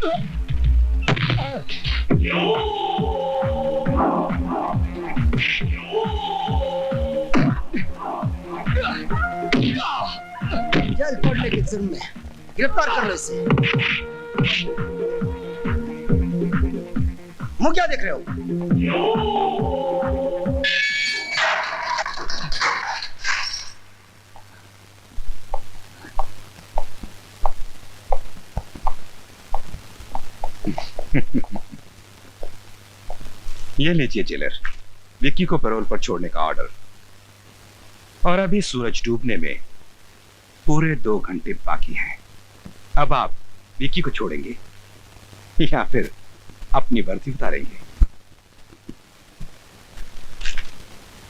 Jail पड़ने के जुर्म में गिरफ्तार कर लो इसे। मुंह क्या देख रहे हो? ये लीजिए जेलर, विक्की को पैरोल पर छोड़ने का ऑर्डर। और अभी सूरज डूबने में पूरे 2 घंटे बाकी हैं। अब आप विक्की को छोड़ेंगे या फिर अपनी वर्दी उतारेंगे?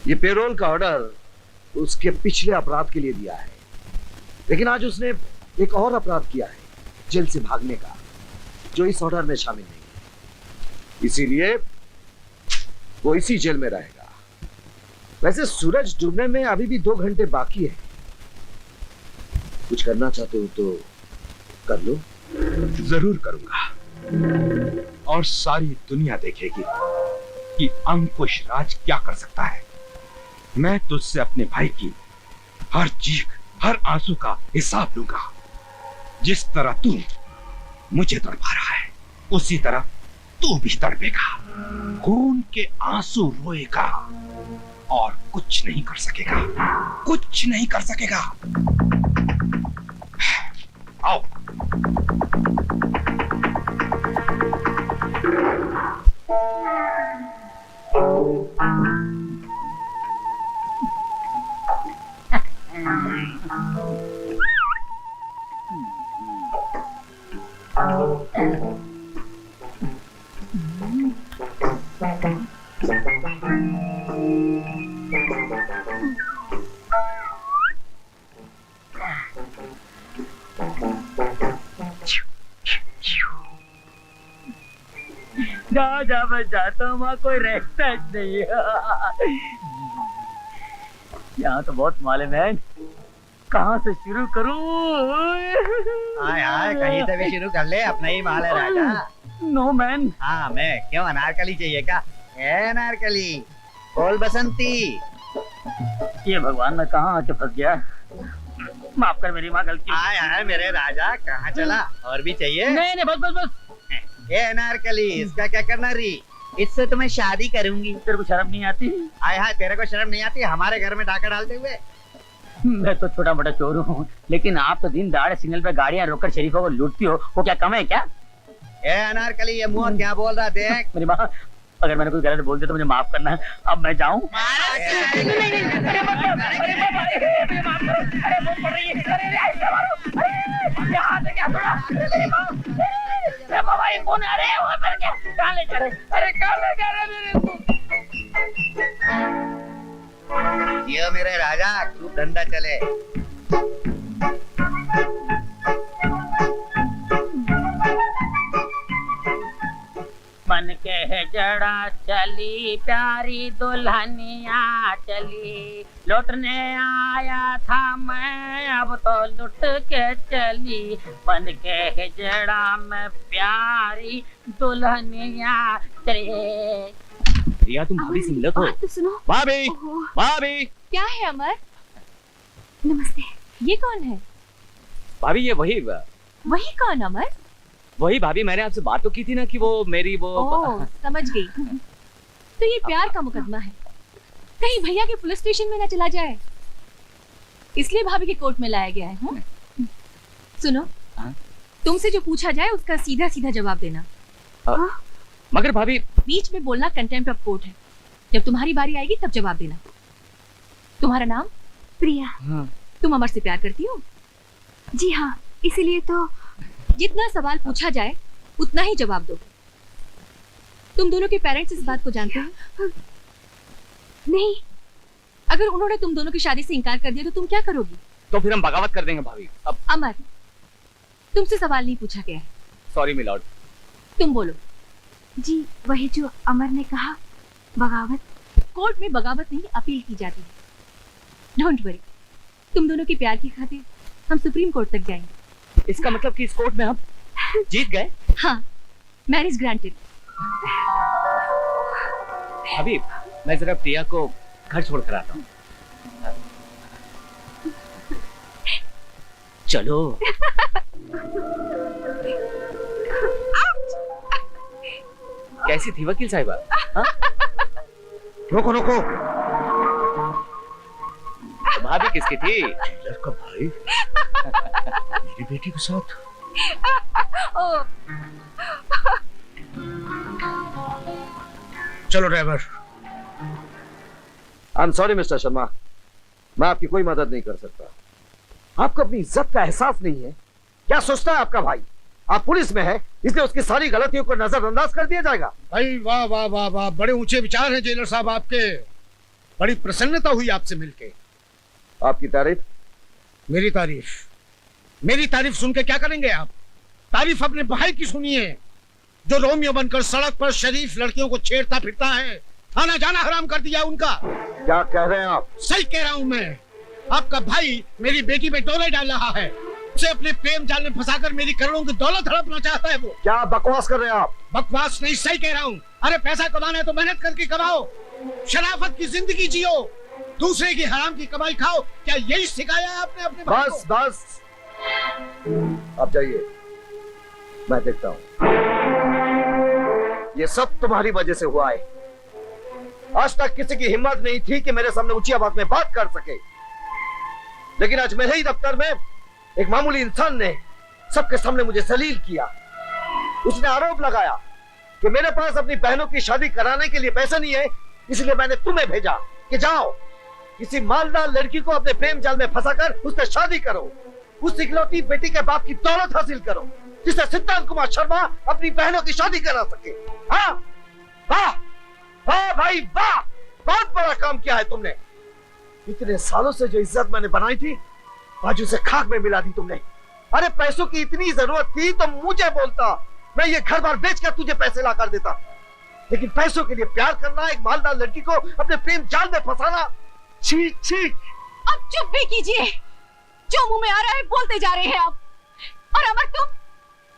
ये पेरोल का ऑर्डर उसके पिछले अपराध के लिए दिया है, लेकिन आज उसने एक और अपराध किया है, जेल से भागने का, जो इस ऑर्डर में शामिल नहीं है। इसीलिए वो इसी जेल में रहेगा। वैसे सूरज डूबने में अभी भी 2 घंटे बाकी है। कुछ करना चाहते हो तो कर लो। जरूर करूंगा, और सारी दुनिया देखेगी कि अंकुश राज क्या कर सकता है। मैं तुझसे अपने भाई की हर चीख, हर आंसू का हिसाब लूंगा। जिस तरह तू मुझे तड़पा रहा है, उसी तरह तू भी तड़पेगा, खून के आंसू रोएगा और कुछ नहीं कर सकेगा, कुछ नहीं कर सकेगा। आओ। जहाँ जहाँ मैं जाता हूँ वहाँ कोई रहता ही नहीं है। यहाँ तो बहुत मालूम है, कहाँ से शुरू करूँ? आय आय, कहीं से भी शुरू कर ले, अपना ही माल है राजा। No man. हाँ मैं क्यों, अनारकली चाहिए क्या? ए अनारकली, बोल बसंती। ये भगवान, मैं कहाँ आके फंस गया। माफ कर, मेरी माँ गलती। आय आय मेरे राजा, कहाँ चला? और भी चाहिए? नहीं नहीं, बस बस बस। ए अनारकली, इसका क्या करना री? इससे तुम्हें शादी करूंगी। तेरे को शर्म नहीं आती? आय हाय, तेरे को शर्म नहीं आती हमारे घर में डाका डालते हुए? मैं तो छोटा मोटा चोर हूँ, लेकिन आप तो दिन दहाड़े सिग्नल पे गाड़ियाँ रोककर शरीफों को लूटती हो। वो क्या कम है क्या? ए अनारकली, ये मुंह क्या बोल रहा? देख मेरी माँ, अगर मैंने कोई गलत बोल दिया तो मुझे माफ करना। अब मैं जाऊँ? ये मेरे राजा, खूब धंधा चले। मन के है जड़ा चली प्यारी दुल्हनिया चली, लौटने आया था मैं अब तो लुट के चली। मन के है जड़ा में प्यारी दुल्हनिया चली। रिया, तुम भाभी से मिलो तो। तो सुनो। भाभी, भाभी। क्या है अमर? नमस्ते। ये कौन है? भाभी ये वही कौन अमर? वही भाभी, मैंने आपसे बात तो की थी ना कि वो मेरी वो। ओह, समझ गई। तो ये प्यार का मुकदमा है, कहीं भैया के पुलिस स्टेशन में ना चला जाए, इसलिए भाभी के कोर्ट में लाया गया है। सुनो, तुमसे जो पूछा जाए उसका सीधा सीधा जवाब देना। मगर भाभी, बीच में बोलना कंटेम्प्ट ऑफ कोर्ट है। जब तुम्हारी बारी आएगी तब जवाब देना। तुम्हारा नाम? प्रिया। तुम अमर से प्यार करती हो? जी हाँ, इसीलिए तो। जितना सवाल पूछा जाए उतना ही जवाब दो। तुम दोनों के पेरेंट्स इस बात को जानते हैं? नहीं। अगर उन्होंने तुम दोनों की शादी से इनकार कर दिया तो तुम क्या करोगी? तो फिर हम बगावत कर देंगे भाभी। अब अमर, तुमसे सवाल नहीं पूछा गया है। Sorry milord. तुम बोलो। जी वही जो अमर ने कहा, बगावत। कोर्ट में बगावत नहीं, अपील की जाती है। डोंट वरी, तुम दोनों के प्यार की खातिर हम सुप्रीम कोर्ट तक जाएंगे। इसका मतलब कि इस कोर्ट में हम जीत गए? हाँ, मैरिज ग्रांटेड। अभी मैं जरा प्रिया को घर छोड़ कर आता हूँ। चलो। कैसी थी वकील साहिबा? हाँ? रोको रोको। भाभी किसकी थी? जेलर का भाई मेरी बेटी के साथ। ओ, चलो driver. I am sorry mister Sharma, मैं आपकी कोई मदद नहीं कर सकता। आपको अपनी इज्जत का एहसास नहीं है। क्या सोचता है आपका भाई? आप पुलिस में है, इसलिए उसकी सारी गलतियों को नजरअंदाज कर दिया जाएगा। भाई वाह वाह वाह वाह, बड़े ऊंचे विचार हैं जेलर साहब आपके। बड़ी प्रसन्नता हुई आपसे मिलके। आपकी तारीफ? मेरी तारीफ सुन के क्या करेंगे आप? तारीफ अपने भाई की सुनिए, जो रोमियो बनकर सड़क पर शरीफ लड़कियों को छेड़ता फिरता है। आना जाना हराम कर दिया उनका। क्या कह रहे हैं आप? सही कह रहा हूं मैं। आपका भाई मेरी बेटी पे डोले डाल रहा है। उसे अपने प्रेम जाल में फंसाकर मेरी करोड़ों की दौलत हड़पना चाहता है वो। क्या बकवास कर रहे हैं आप? बकवास नहीं, सही कह रहा हूँ। अरे पैसा कमाना है तो मेहनत करके कमाओ, शराफत की जिंदगी जियो, दूसरे की हराम की कमाई खाओ। क्या यही सिखाया है आपने अपने भाई को? बस बस, आप जाइए, मैं देखता हूं। ये सब तुम्हारी वजह से हुआ है। आज तक किसी की हिम्मत नहीं थी कि मेरे सामने ऊंची आवाज में बात कर सके, लेकिन आज मेरे ही दफ्तर में एक मामूली इंसान ने सबके सामने मुझे जलील किया। उसने आरोप लगाया कि मेरे पास अपनी बहनों की शादी कराने के लिए पैसा नहीं है, इसलिए मैंने तुम्हें भेजा कि जाओ किसी मालदार लड़की को अपने प्रेम जाल में फंसाकर उससे शादी करो, उस इकलौती बेटी के बाप की दौलत हासिल करो, जिससे सिद्धांत कुमार शर्मा अपनी बहनों की शादी करा सके। हाँ वाह वाह भाई वाह, बहुत बड़ा काम किया है तुमने। इतने सालों से जो इज्जत मैंने बनाई थी, आज उसे खाक में मिला दी तुमने। अरे पैसों की इतनी जरूरत थी तो मुझे बोलता, मैं ये घर बार बेचकर तुझे पैसे ला कर देता। लेकिन पैसों के लिए प्यार करना, एक मालदार लड़की को अपने प्रेम जाल में फंसाना, छी छी। अब चुप भी कीजिए, जो मुंह में आ रहा है बोलते जा रहे हैं आप। और अमर, तुम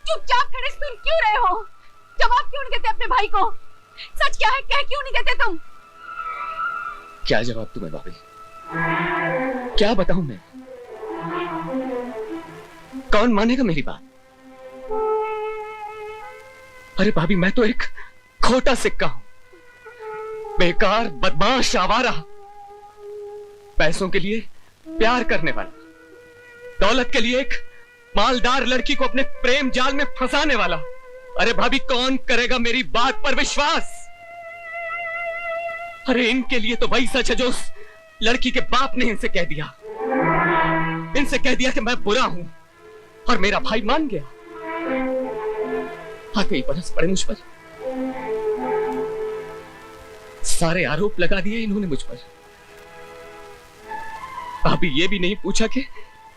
चुपचाप खड़े सुन क्यों रहे हो? जवाब क्यों नहीं देते अपने भाई को? सच क्या है कह क्यों नहीं देते तुम? क्या जवाब तुम्हें भाभी? क्या बताऊं मैं? कौन मानेगा मेरी बात? अरे भाभी, मैं तो एक खोटा सिक्का हूं, बेकार, बदमाश, आवारा, पैसों के लिए प्यार करने वाला, दौलत के लिए एक मालदार लड़की को अपने प्रेम जाल में फंसाने वाला। अरे भाभी, कौन करेगा मेरी बात पर विश्वास? अरे इनके लिए तो वही सच है जो उस लड़की के बाप ने इनसे कह दिया। इनसे कह दिया कि मैं बुरा हूं, और मेरा भाई मान गया। आते ही बरस पड़े मुझ पर, सारे आरोप लगा दिए इन्होंने मुझ पर। अभी ये भी नहीं पूछा कि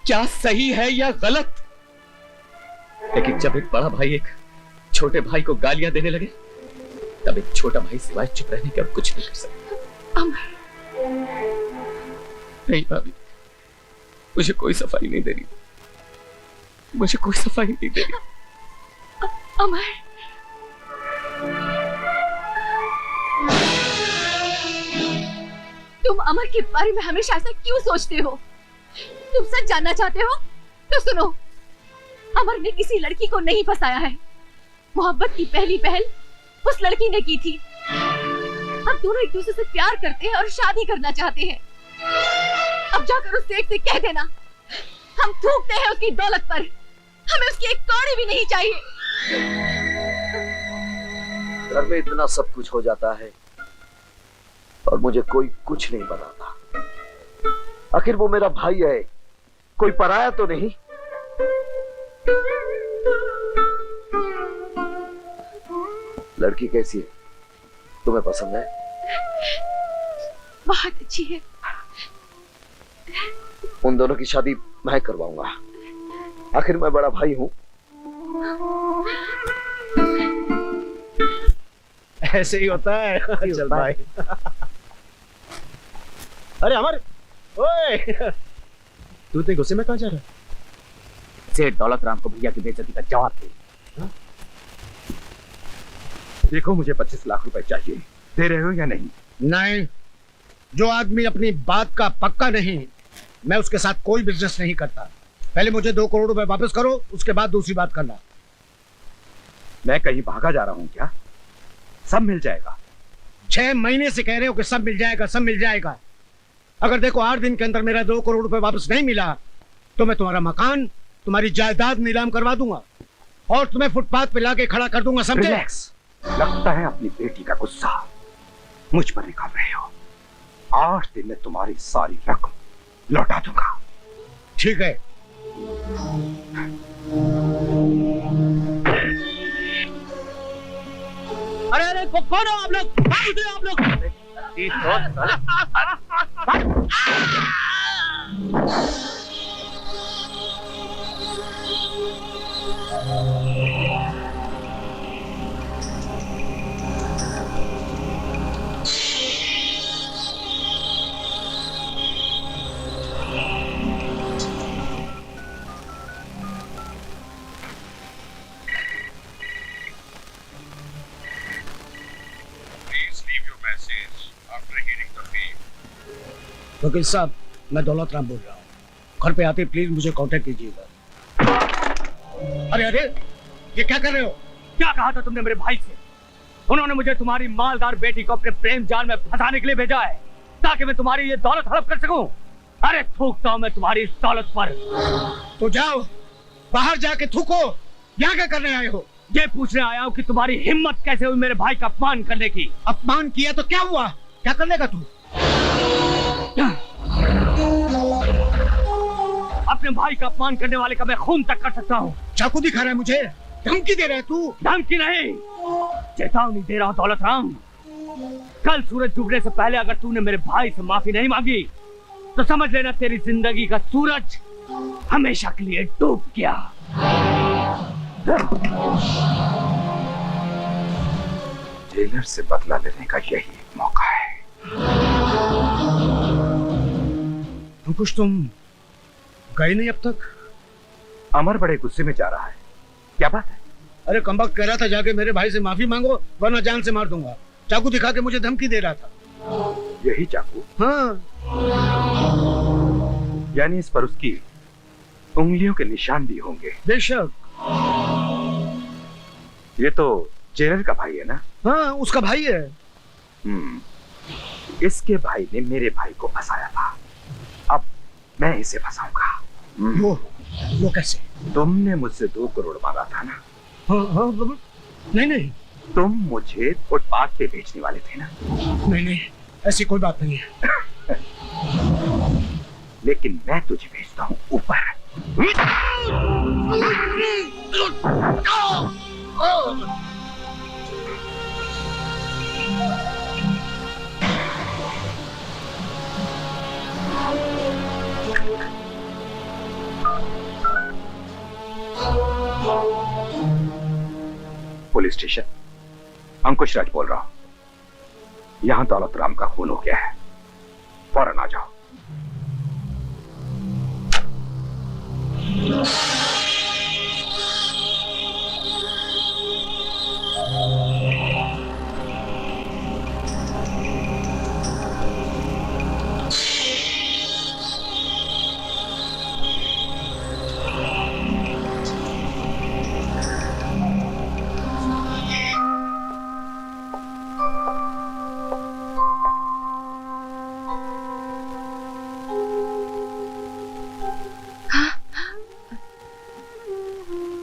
क्या सही है या गलत। लेकिन जब एक बड़ा भाई एक छोटे भाई को गालियां देने लगे, तब एक छोटा भाई सिवाय चुप रहने के और कुछ नहीं कर सकता। नहीं भाभी, मुझे कोई सफाई नहीं दे रही, मुझे कोई सफाई नहीं दे रही। अमर, तुम अमर के बारे में हमेशा ऐसा क्यों सोचते हो? तुम सच जानना चाहते हो तो सुनो, अमर ने किसी लड़की को नहीं फंसाया है। मोहब्बत की पहली पहल उस लड़की ने की थी। अब दोनों एक दूसरे से प्यार करते हैं और शादी करना चाहते हैं। अब जाकर उस सेठ से कह देना, हम थूकते हैं उसकी दौलत पर, हमें उसकी एक कौड़ी भी नहीं चाहिए। घर में इतना सब कुछ हो जाता है और मुझे कोई कुछ नहीं बताता। आखिर वो मेरा भाई है, कोई पराया तो नहीं। लड़की कैसी है? तुम्हें पसंद है? बहुत अच्छी है। उन दोनों की शादी मैं करवाऊंगा, आखिर मैं बड़ा भाई हूं। ऐसे ही होता है। चल भाई। अरे अमर, ओए, तू इतने गुस्से में कहां जा रहा है? सेठ दौलत राम को भैया की बेइज्जती का जवाब दे। देखो, मुझे 25 लाख रुपए चाहिए, दे रहे हो या नहीं? नहीं, जो आदमी अपनी बात का पक्का नहीं, मैं उसके साथ कोई बिजनेस नहीं करता। पहले मुझे 2 करोड़ रुपए वापस करो, उसके बाद दूसरी बात करना। मैं कहीं भागा जा रहा हूं क्या? सब मिल जाएगा। 6 महीने से कह रहे हो कि सब मिल जाएगा, सब मिल जाएगा। अगर देखो 8 दिन के अंदर मेरा 2 करोड़ रुपए वापस नहीं मिला तो मैं तुम्हारा मकान, तुम्हारी जायदाद नीलाम करवा दूंगा और तुम्हें फुटपाथ पे लाके खड़ा कर दूंगा, समझे? रिलैक्स। लगता है अपनी बेटी का गुस्सा मुझ पर निकाल रहे हो। 8 दिन में तुम्हारी सारी रकम लौटा दूंगा। ठीक है। अरे अरे कौन हो आप लोग? आप लोग वकील साहब, मैं दौलत राम बोल रहा हूँ। घर पे आते प्लीज मुझे कांटेक्ट कीजिएगा। अरे अरे, ये क्या कर रहे हो? क्या कहा था तुमने मेरे भाई से? उन्होंने मुझे तुम्हारी मालदार बेटी को अपने प्रेम जाल में फंसाने के लिए भेजा है ताकि मैं तुम्हारी ये दौलत हड़प कर सकूं। अरे थूकता हूं मैं तुम्हारी इस दौलत पर। तो जाओ, बाहर जाके थूको। यहाँ क्या करने आए हो? ये पूछने आया हूं कि तुम्हारी हिम्मत कैसे हुई मेरे भाई का अपमान करने की। अपमान किया तो क्या हुआ? क्या कर लेगा तू? अपने भाई का अपमान करने वाले का मैं खून तक कर सकता हूँ। चाकू दिखा रहा है मुझे? धमकी दे रहा है तू? धमकी नहीं, चेतावनी दे रहा हूँ दौलत राम। कल सूरज डूबने से पहले अगर तूने मेरे भाई से माफी नहीं मांगी तो समझ लेना तेरी जिंदगी का सूरज हमेशा के लिए डूब गया। जेलर से बदला लेने का यही एक मौका है। अंकुश, तुम गए नहीं अब तक? अमर बड़े गुस्से में जा रहा है। क्या बात है? अरे कमबख्त कह रहा था जाके मेरे भाई से माफी मांगो वरना जान से मार दूंगा। चाकू दिखा के मुझे धमकी दे रहा था। यही चाकू? हाँ। यानी इस पर उसकी उंगलियों के निशान भी होंगे। बेशक। ये तो जेलर का भाई है ना? हाँ, उसका भाई है। इसके भाई ने मेरे भाई को फंसाया था, अब मैं इसे फंसाऊंगा। वो कैसे? तुमने मुझसे 2 करोड़ मांगा था ना? हाँ, नहीं, तुम मुझे फुटपाथ पे बेचने वाले थे ना? नहीं, ऐसी कोई बात नहीं है। लेकिन मैं तुझे भेजता हूँ ऊपर। पुलिस स्टेशन, अंकुश राज बोल रहा हूं। यहां दौलत राम का खून हो गया है, फौरन आ जाओ।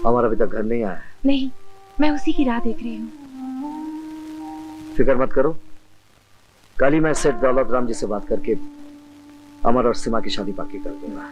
अमर अभी तक घर नहीं आया है। नहीं, मैं उसी की राह देख रही हूँ। फिक्र मत करो, कल ही मैं सेठ दौलत राम जी से बात करके अमर और सीमा की शादी पक्की कर दूंगा।